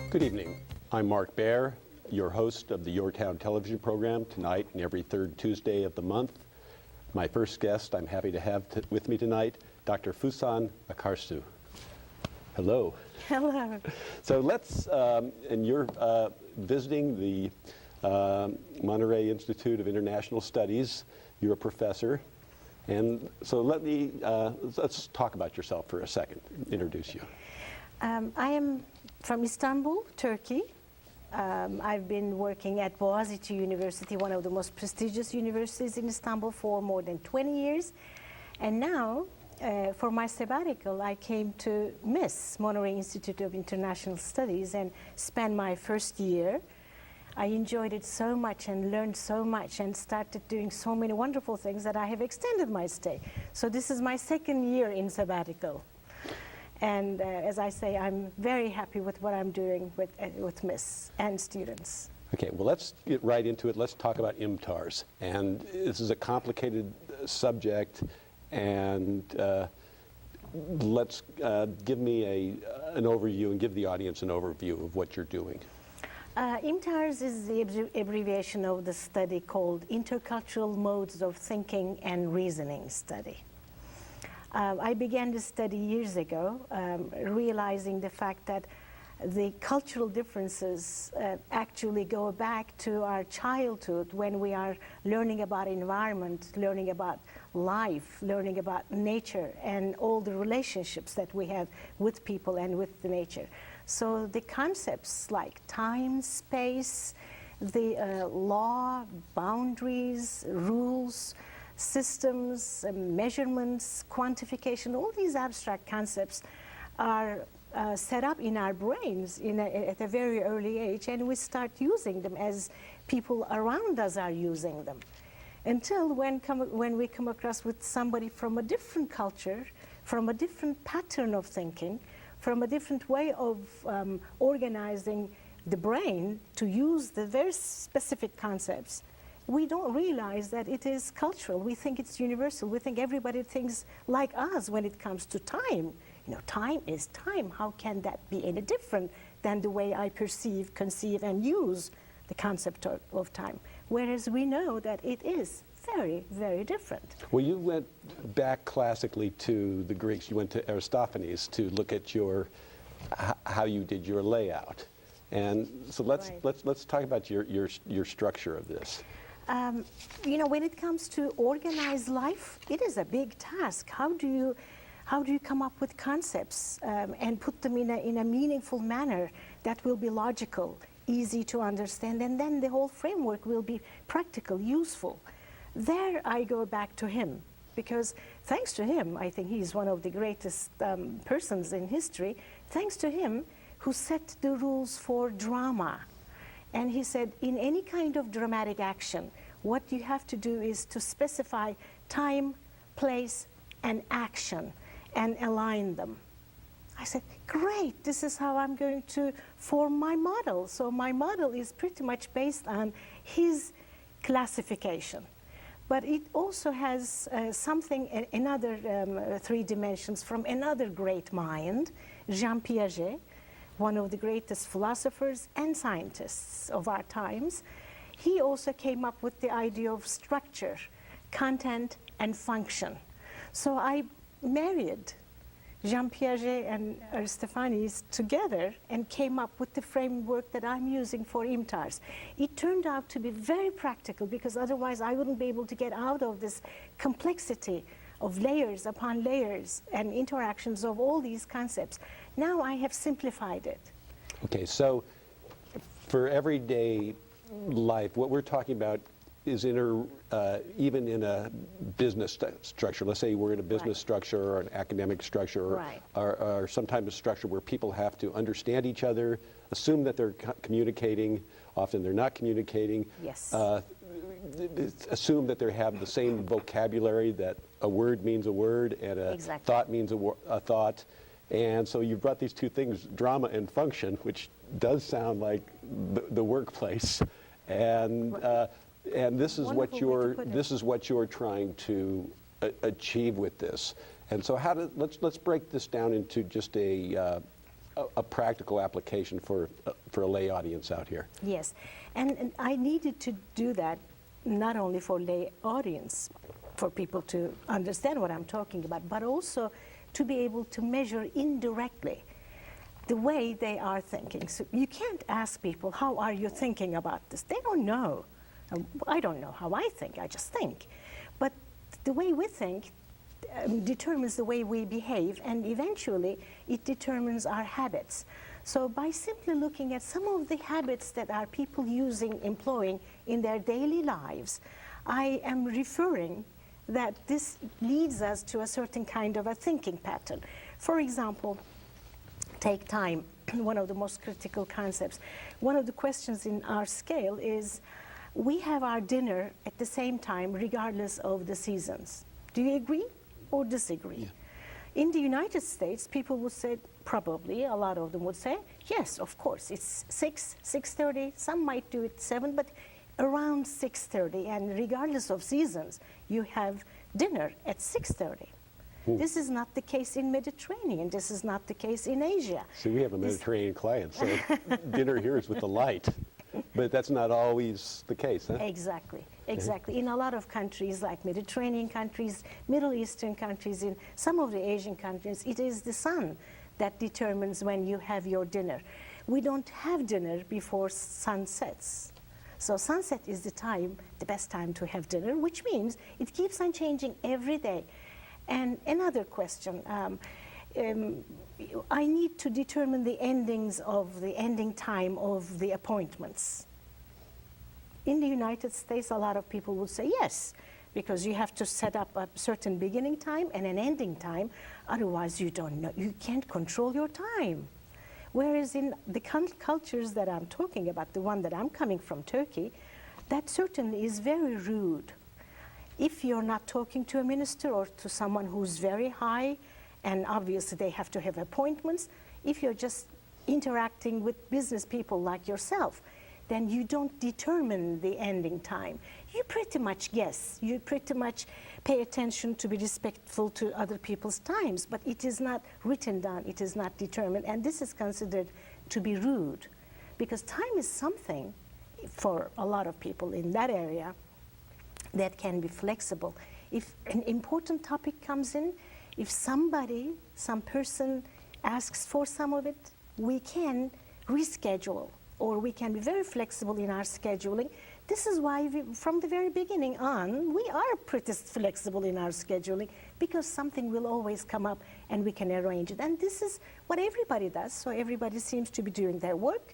Good evening. I'm Mark Baer, your host of the Your Town television program tonight and every third Tuesday of the month. My first guest I'm happy to have with me tonight, Dr. Fusun Akarsu. Hello. Hello. So let's, and you're visiting the Monterey Institute of International Studies. You're a professor. And so let's talk about yourself for a second, introduce you. I am from Istanbul, Turkey. I've been working at Boğaziçi University, one of the most prestigious universities in Istanbul, for more than 20 years. And now, for my sabbatical, I came to MISS, Monterey Institute of International Studies, and spent my first year. I enjoyed it so much and learned so much and started doing so many wonderful things that I have extended my stay. So this is my second year in sabbatical. And as I say, I'm very happy with what I'm doing with MISS and students. Okay, well, let's get right into it. Let's talk about IMTARs. And this is a complicated subject, and let's give me an overview and give the audience an overview of what you're doing. IMTARS is the abbreviation of the study called Intercultural Modes of Thinking and Reasoning Study. I began this study years ago, realizing the fact that the cultural differences actually go back to our childhood when we are learning about environment, learning about life, learning about nature, and all the relationships that we have with people and with the nature. So the concepts like time, space, the law, boundaries, rules, systems, measurements, quantification, all these abstract concepts are set up in our brains at a very early age, and we start using them as people around us are using them. Until when we come across with somebody from a different culture, from a different pattern of thinking, from a different way of organizing the brain to use the very specific concepts, we don't realize that it is cultural. We think it's universal. We think everybody thinks like us when it comes to time. You know, time is time. How can that be any different than the way I perceive, conceive, and use the concept of time? Whereas we know that it is very, very different. Well, you went back classically to the Greeks. You went to Aristophanes to look at how you did your layout. And so let's talk about your structure of this. You know, when it comes to organized life, it is a big task. How do you come up with concepts and put them in a meaningful manner that will be logical, easy to understand, and then the whole framework will be practical, useful? There I go back to him, because thanks to him, I think he's one of the greatest persons in history, thanks to him who set the rules for drama. And he said, in any kind of dramatic action, what you have to do is to specify time, place, and action, and align them. I said, great, this is how I'm going to form my model. So my model is pretty much based on his classification. But it also has another 3 dimensions from another great mind, Jean Piaget, one of the greatest philosophers and scientists of our times. He also came up with the idea of structure, content, and function. So I married Jean Piaget and Aristophanes together and came up with the framework that I'm using for IMTARS. It turned out to be very practical, because otherwise I wouldn't be able to get out of this complexity of layers upon layers and interactions of all these concepts. Now I have simplified it. Okay, so for everyday life, what we're talking about is even in a business structure. Let's say we're in a business structure or an academic structure or some type of structure where people have to understand each other, assume that they're communicating, often they're not communicating. Yes. Assume that they have the same vocabulary, that a word means a word and a thought means a thought. And so you've brought these two things, drama and function, which does sound like the workplace. And this is what you're trying to achieve with this. And so let's break this down into just a a practical application for a lay audience out here. Yes, and I needed to do that not only for lay audience, for people to understand what I'm talking about, but also to be able to measure indirectly the way they are thinking. So you can't ask people, how are you thinking about this? They don't know. I don't know how I think, I just think. But the way we think determines the way we behave, and eventually it determines our habits. So by simply looking at some of the habits that are people employing in their daily lives, I am referring that this leads us to a certain kind of a thinking pattern. For example, take time, one of the most critical concepts. One of the questions in our scale is, we have our dinner at the same time regardless of the seasons. Do you agree or disagree? Yeah. In the United States, people would say, probably a lot of them would say, yes, of course, it's 6:30, some might do it 7, but around 6:30, and regardless of seasons, you have dinner at 6:30. This is not the case in Mediterranean. This is not the case in Asia. See, we have a Mediterranean client, so dinner here is with the light. But that's not always the case, huh? Exactly, exactly. In a lot of countries, like Mediterranean countries, Middle Eastern countries, in some of the Asian countries, it is the sun that determines when you have your dinner. We don't have dinner before sun sets. So sunset is the best time to have dinner, which means it keeps on changing every day. And another question, I need to determine the ending time of the appointments. In the United States, a lot of people would say yes, because you have to set up a certain beginning time and an ending time, otherwise you can't control your time. Whereas in the cultures that I'm talking about, the one that I'm coming from, Turkey, that certainly is very rude. If you're not talking to a minister or to someone who's very high, and obviously they have to have appointments, if you're just interacting with business people like yourself, then you don't determine the ending time. You pretty much guess. You pretty much pay attention to be respectful to other people's times, but it is not written down, it is not determined, and this is considered to be rude, because time is something, for a lot of people in that area, that can be flexible. If an important topic comes in, if some person asks for some of it, we can reschedule, or we can be very flexible in our scheduling. This is why from the very beginning on, we are pretty flexible in our scheduling, because something will always come up and we can arrange it. And this is what everybody does, so everybody seems to be doing their work,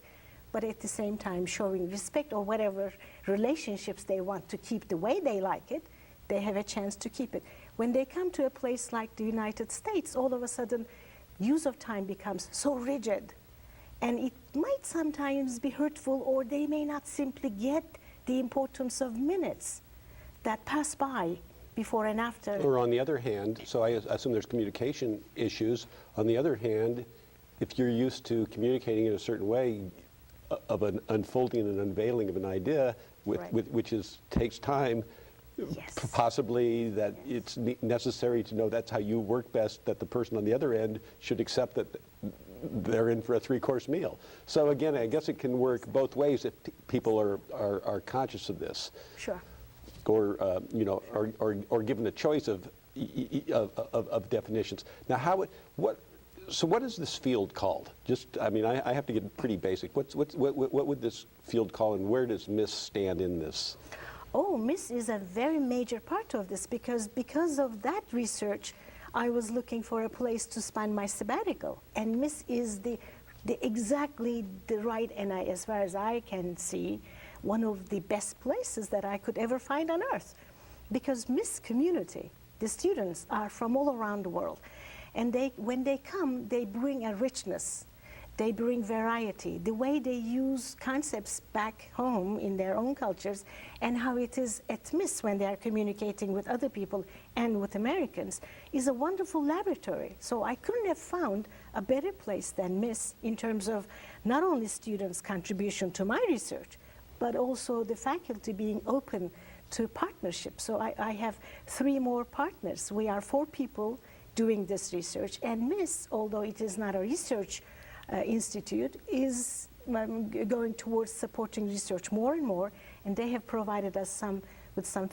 but at the same time showing respect, or whatever relationships they want to keep the way they like it, they have a chance to keep it. When they come to a place like the United States, all of a sudden, use of time becomes so rigid. And it might sometimes be hurtful, or they may not simply get the importance of minutes that pass by before and after. Or on the other hand, so I assume there's communication issues. On the other hand, if you're used to communicating in a certain way, of an unfolding and an unveiling of an idea, which takes time, yes, possibly that it's necessary to know that's how you work best, that the person on the other end should accept that they're in for a 3-course meal. So again, I guess it can work both ways if people are conscious of this. Sure. Or or given a choice of definitions. Now, so what is this field called? I have to get pretty basic. What would this field call, and where does MISS stand in this? Oh, MISS is a very major part of this, because of that research, I was looking for a place to spend my sabbatical, and MISS is exactly the right, and as far as I can see, one of the best places that I could ever find on earth, because MISS community, the students are from all around the world. And when they come, they bring a richness, they bring variety, the way they use concepts back home in their own cultures, and how it is at MISS when they are communicating with other people and with Americans, is a wonderful laboratory. So I couldn't have found a better place than MISS in terms of not only students' contribution to my research, but also the faculty being open to partnership. So I have 3 more partners. We are 4 people doing this research, and MISS, although it is not a research Institute is going towards supporting research more and more, and they have provided us with some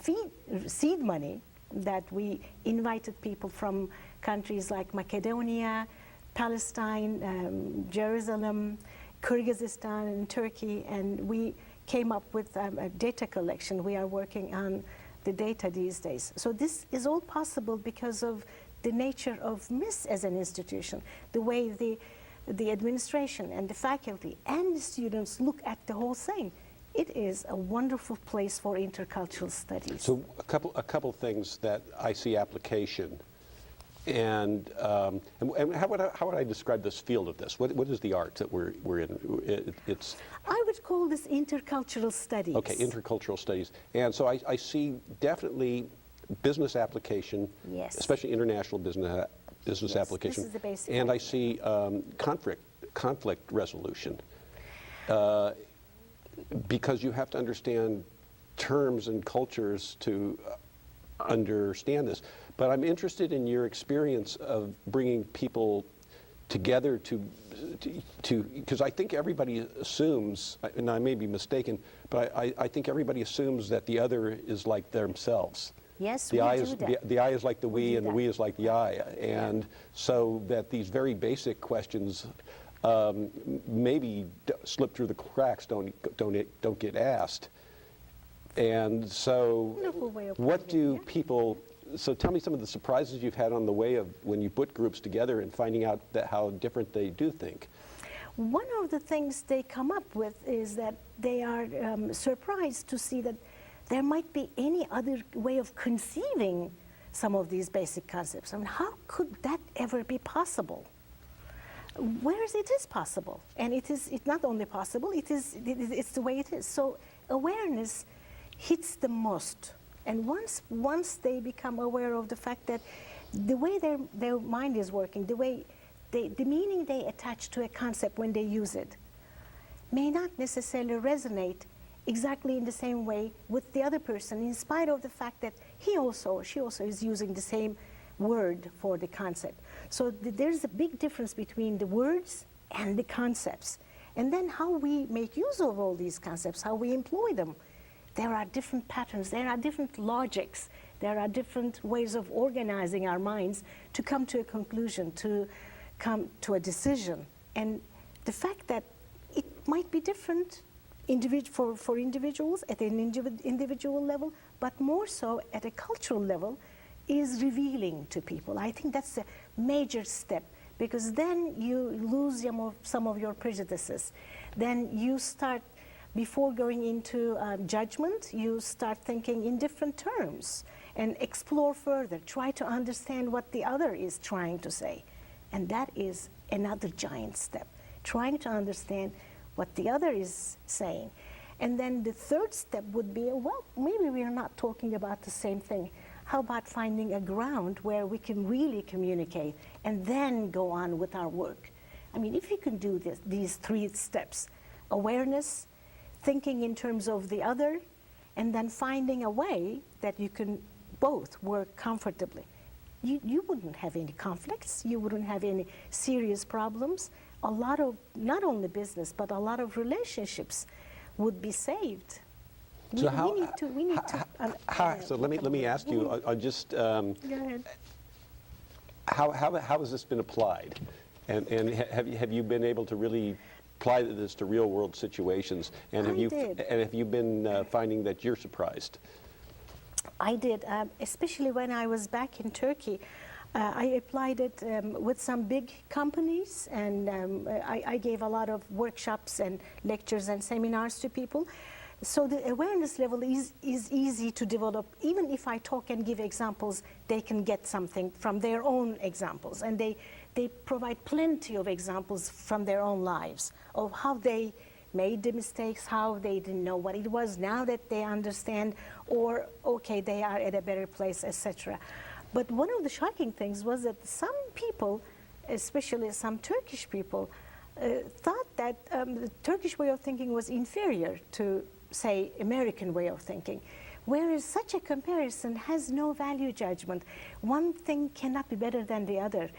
seed money that we invited people from countries like Macedonia, Palestine, Jerusalem, Kyrgyzstan, and Turkey, and we came up with a data collection. We are working on the data these days. So this is all possible because of the nature of MIS as an institution, the way the administration and the faculty and the students look at the whole thing. It is a wonderful place for intercultural studies. So a couple things that I see application, and how would I describe this field of this? What is the art that we're in? It's I would call this intercultural studies. Okay, intercultural studies, and so I see definitely business application, yes, especially international business yes, application, this is the basic and idea. I see conflict resolution. Because you have to understand terms and cultures to understand this. But I'm interested in your experience of bringing people together to because I think everybody assumes, and I may be mistaken, but I think everybody assumes that the other is like themselves. Yes, The eye is like the we, and the we is like the I. And so that these very basic questions maybe slip through the cracks, don't get asked. And so what do people, so tell me some of the surprises you've had on the way of when you put groups together and finding out how different they do think. One of the things they come up with is that they are surprised to see that there might be any other way of conceiving some of these basic concepts. I mean, how could that ever be possible? Whereas it is possible, and it's not only possible, it's the way it is. So awareness hits the most, and once they become aware of the fact that the way their mind is working, the meaning they attach to a concept when they use it may not necessarily resonate exactly in the same way with the other person, in spite of the fact that he also or she also is using the same word for the concept. So there's a big difference between the words and the concepts. And then how we make use of all these concepts, how we employ them. There are different patterns, there are different logics, there are different ways of organizing our minds to come to a conclusion, to come to a decision. And the fact that it might be different for individuals at an individual level, but more so at a cultural level, is revealing to people. I think that's a major step, because then you lose some of your prejudices. Then you start, before going into judgment, you start thinking in different terms and explore further, try to understand what the other is trying to say. And that is another giant step, trying to understand what the other is saying. And then the third step would be, well, maybe we are not talking about the same thing. How about finding a ground where we can really communicate and then go on with our work? I mean, if you can do these three steps, awareness, thinking in terms of the other, and then finding a way that you can both work comfortably, you wouldn't have any conflicts, you wouldn't have any serious problems. A lot of, not only business, but a lot of relationships would be saved. So so let me ask you, just Go ahead. how has this been applied, and have you been able to really apply this to real world situations, and have you been finding that you're surprised? I did, especially when I was back in Turkey. I applied it with some big companies, and I gave a lot of workshops and lectures and seminars to people. So the awareness level is easy to develop. Even if I talk and give examples, they can get something from their own examples. And they provide plenty of examples from their own lives of how they made the mistakes, how they didn't know what it was, now that they understand, or okay, they are at a better place, etc. But one of the shocking things was that some people, especially some Turkish people, thought that the Turkish way of thinking was inferior to, say, American way of thinking, whereas such a comparison has no value judgment. One thing cannot be better than the other.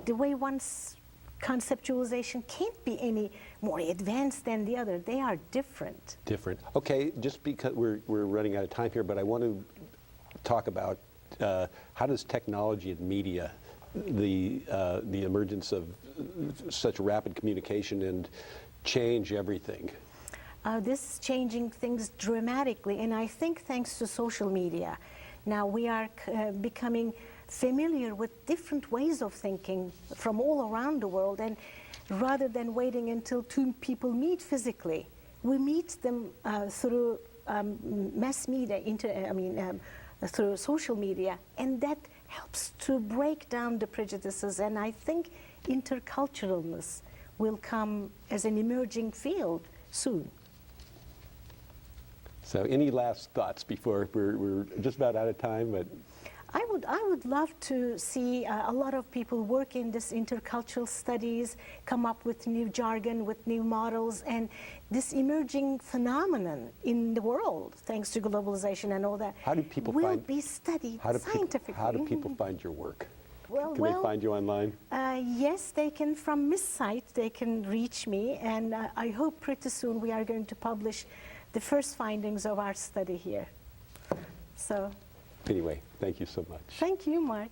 The way one's conceptualization can't be any more advanced than the other. They are different. Different. Okay, just because we're running out of time here, but I want to talk about how does technology and media, the emergence of such rapid communication, and change everything? This is changing things dramatically, and I think thanks to social media. Now we are becoming familiar with different ways of thinking from all around the world, and rather than waiting until two people meet physically, we meet them through mass media, through social media, and that helps to break down the prejudices, and I think interculturalness will come as an emerging field soon. So any last thoughts before we're just about out of time? But I would love to see a lot of people work in this intercultural studies, come up with new jargon, with new models, and this emerging phenomenon in the world, thanks to globalization and all that, how do people will be studied scientifically. How do people find your work? Well, Can they find you online? Yes, they can. From this site, they can reach me, and I hope pretty soon we are going to publish the first findings of our study here. So, anyway, thank you so much. thank you, Mark.